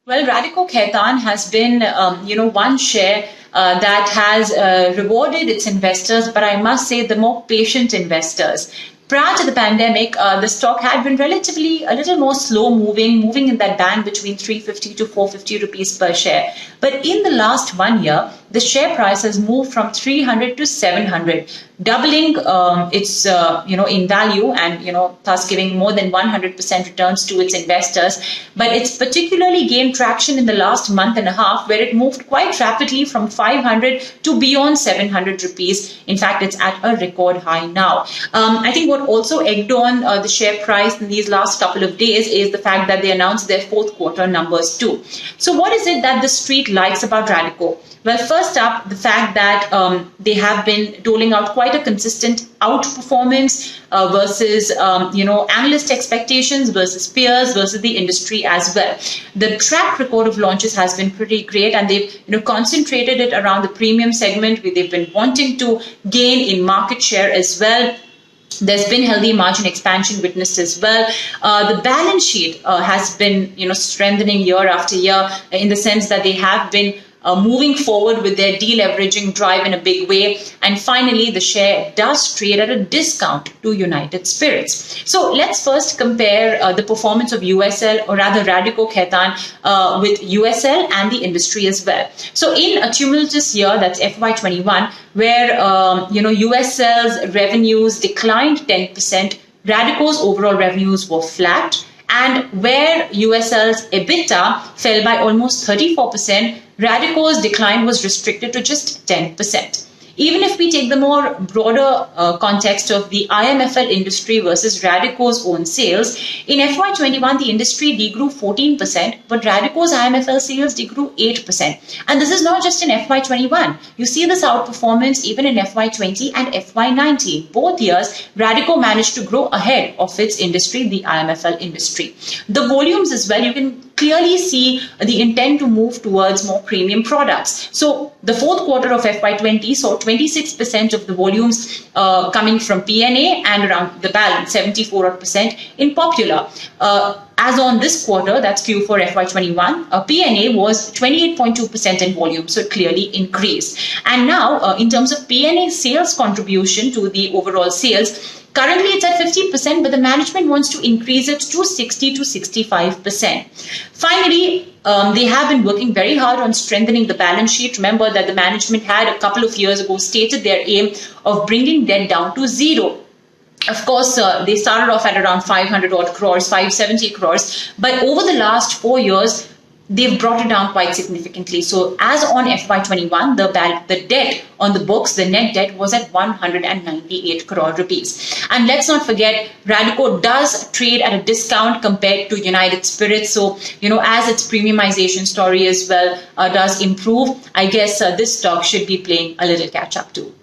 Well, Radico Khaitan has been, one share that has rewarded its investors, but I must say the more patient investors. Prior to the pandemic, the stock had been relatively a little more slow moving in that band between 350 to 450 rupees per share. But in the last 1 year, the share price has moved from 300 to 700, doubling its in value, and thus giving more than 100% returns to its investors. But it's particularly gained traction in the last month and a half, where it moved quite rapidly from 500 to beyond 700 rupees. In fact, it's at a record high now. I think what also egged on the share price in these last couple of days is the fact that they announced their fourth quarter numbers too. So what is it that the street likes about Radico? Well, first up, the fact that they have been doling out quite a consistent outperformance versus, analyst expectations versus peers versus the industry as well. The track record of launches has been pretty great, and they've concentrated it around the premium segment, where they've been wanting to gain in market share as well. There's been healthy margin expansion witnessed as well. The balance sheet has been, strengthening year after year, in the sense that they have been moving forward with their deleveraging drive in a big way. And finally, the share does trade at a discount to United Spirits. So let's first compare the performance of USL, or rather Radico Khaitan, with USL and the industry as well. So in a tumultuous year, that's FY21, where USL's revenues declined 10%, Radico's overall revenues were flat, and where USL's EBITDA fell by almost 34%, Radico's decline was restricted to just 10%. Even if we take the more broader context of the IMFL industry versus Radico's own sales, in FY21, the industry degrew 14%, but Radico's IMFL sales degrew 8%. And this is not just in FY21. You see this outperformance even in FY20 and FY19. Both years, Radico managed to grow ahead of its industry, the IMFL industry. The volumes as well, you can clearly see the intent to move towards more premium products. So the fourth quarter of FY20 saw 26% of the volumes coming from P&A, and around the balance, 74% in popular. As on this quarter, that's Q4 FY21, P&A was 28.2% in volume, so it clearly increased. And now, in terms of P&A sales contribution to the overall sales, currently it's at 50%, but the management wants to increase it to 60 to 65%. Finally, they have been working very hard on strengthening the balance sheet. Remember that the management had a couple of years ago stated their aim of bringing debt down to zero. Of course, they started off at around 500 odd crores, 570 crores, but over the last 4 years, they've brought it down quite significantly. So as on FY21, the debt on the books, the net debt was at 198 crore rupees. And let's not forget, Radico does trade at a discount compared to United Spirits. So, as its premiumization story as well does improve, I guess this stock should be playing a little catch up too.